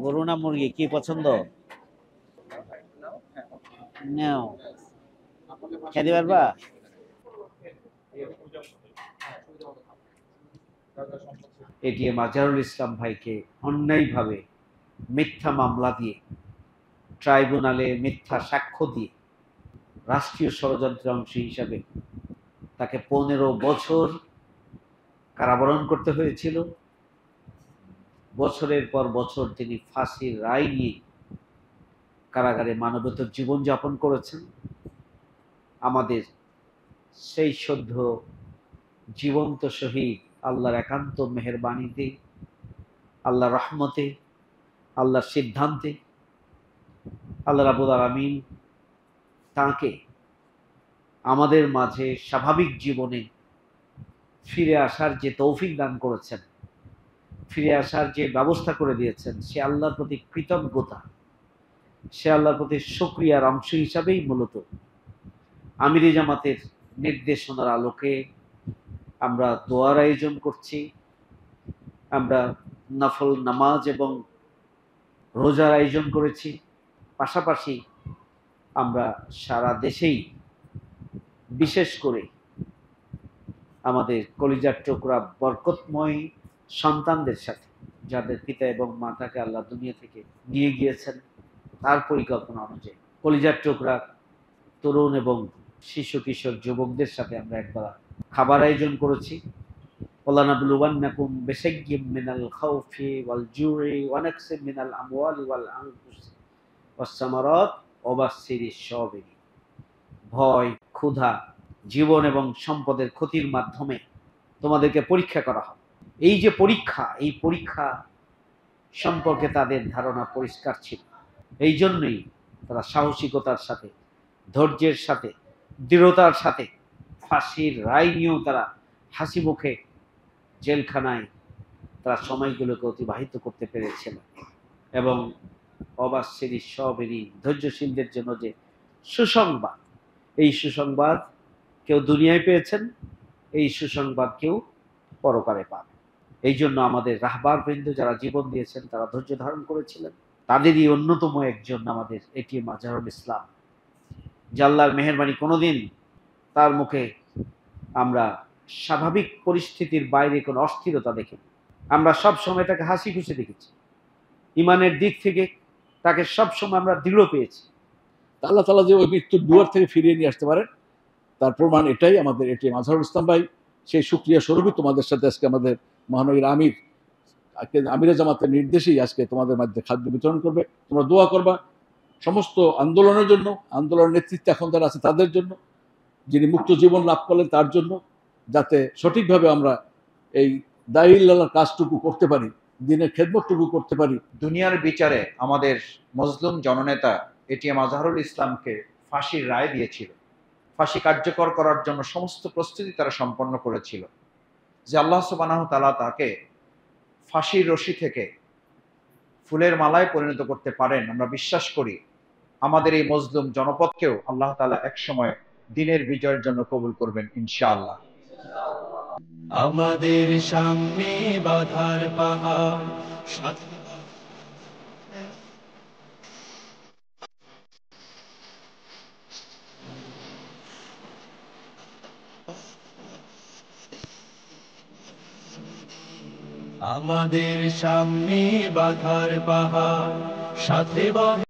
গরু না মুরগি কি পছন্দ? নাও, খেতে পারবা? এটিএম আজহারুল ইসলাম ভাইকে অন্যায়ভাবে মিথ্যা মামলা দিয়ে, ট্রাইব্যুনালে মিথ্যা সাক্ষ্য দিয়ে, রাষ্ট্রীয় ষড়যন্ত্রের অংশ হিসাবে তাকে 15 বছর কারাবরণ করতে হয়েছিল। বছরের পর বছর তিনি ফাঁসির রায় নিয়ে কারাগারে মানবেতর জীবনযাপন করেছেন। আমাদের সেই সদ্য জীবন্ত শহীদ আল্লাহর একান্ত মেহেরবানিতে, আল্লাহর রহমতে, আল্লাহর সিদ্ধান্তে আল্লাহ রাব্বুল আলামিন তাঁকে আমাদের মাঝে স্বাভাবিক জীবনে ফিরে আসার যে তৌফিক দান করেছেন, ফিরে আসার যে ব্যবস্থা করে দিয়েছেন, সে আল্লাহর প্রতি কৃতজ্ঞতা, সে আল্লাহর প্রতি শুকরিয়ার অংশ হিসাবেই মূলত আমিরি জামাতের নির্দেশনার আলোকে আমরা দোয়ার আয়োজন করছি। আমরা নফল নামাজ এবং রোজার আয়োজন করেছি। পাশাপাশি আমরা সারা দেশেই, বিশেষ করে আমাদের কলিজার টুকরা বরকতময় সন্তানদের সাথে, যাদের পিতা এবং মাতাকে আল্লাহ দুনিয়া থেকে নিয়ে গিয়েছেন তার পরিকল্পনা অনুযায়ী, কলিজার টুকরা তরুণ এবং শিশু কিশোর যুবকদের সাথে আমরা একবার খাবার আয়োজন করেছি। ওয়ালানাবলুওয়ান্নাকুম বিশাইয়্যিম মিনাল খাউফি ওয়াল জুই ওয়া নাকসিম মিনাল আমওয়ালি ওয়াল আনফুসি ওয়াস সামারাত ওয়া বাশশিরিশ সাবিরিন। ভয়, ক্ষুধা, জীবন এবং সম্পদের ক্ষতির মাধ্যমে তোমাদেরকে পরীক্ষা করা হবে। এই যে পরীক্ষা, এই পরীক্ষা সম্পর্কে তাদের ধারণা পরিষ্কার ছিল। এই জন্যই তারা সাহসিকতার সাথে, ধৈর্যের সাথে, দৃঢ়তার সাথে ফাঁসির রায় নিয়েও তারা হাসি মুখে জেলখানায় তারা সময়গুলোকে অতিবাহিত করতে পেরেছিল। এবং অবাশ্বিনী সবেরই ধৈর্যশীলদের জন্য যে সুসংবাদ, এই সুসংবাদ কেউ দুনিয়ায় পেয়েছেন, এই সুসংবাদ কেউ পরকালে পাবে। এই জন্য আমাদের রাহবার বৃন্দ যারা জীবন দিয়েছেন, তারা ধৈর্য ধারণ করেছিলেন। তাদেরই অন্যতম একজন আমাদের এটিএম আজহারুল ইসলাম, যে আল্লাহর মেহেরবানি কোনোদিন তার মুখে আমরা স্বাভাবিক পরিস্থিতির বাইরে কোনো অস্থিরতা দেখিনি। আমরা সব সময় তাকে হাসি খুশি দেখেছি। ইমানের দিক থেকে তাকে সব সময় আমরা দৃঢ় পেয়েছি। আল্লাহ তাআলা যে ওই মৃত্যুর দুয়ার থেকে ফিরিয়ে নিয়ে আসতে পারেন, তার প্রমাণ এটাই। আমাদের এটিএম আজহারুল ইসলাম ভাই সেই শুকরিয়া স্বরূপই তোমাদের সাথে আজকে আমাদের মহানগরীর আমিরে জামাতের নির্দেশেই আজকে তোমাদের মধ্যে খাদ্য বিতরণ করবে। তোমরা দোয়া করবা সমস্ত আন্দোলনের জন্য, আন্দোলনের নেতৃত্বে এখন যারা আছে তাদের জন্য, যিনি মুক্ত জীবন লাভ করলেন তার জন্য, যাতে সঠিকভাবে আমরা এই দায়িল্লাহর কাজটুকু করতে পারি, দিনের খেদমতটুকু করতে পারি। দুনিয়ার বিচারে আমাদের মজলুম জননেতা এটিএম আজহারুল ইসলামকে ফাঁসির রায় দিয়েছিল। ফাঁসি কার্যকর করার জন্য সমস্ত প্রস্তুতি তারা সম্পন্ন করেছিল, যে আল্লাহ সুবহানাহু ওয়া তাআলা তাকে ফাঁসির রশি থেকে ফুলের মালায় পরিণত করতে পারেন। আমরা বিশ্বাস করি আমাদের এই মজলুম জনপদকেও আল্লাহ তাআলা একসময় দিনের বিজয়ের জন্য কবুল করবেন ইনশাআল্লাহ। আমাদের সামনে বাধার পাহাড়, আমাদের সামনে বাধার পাহাড়, সাথে বহে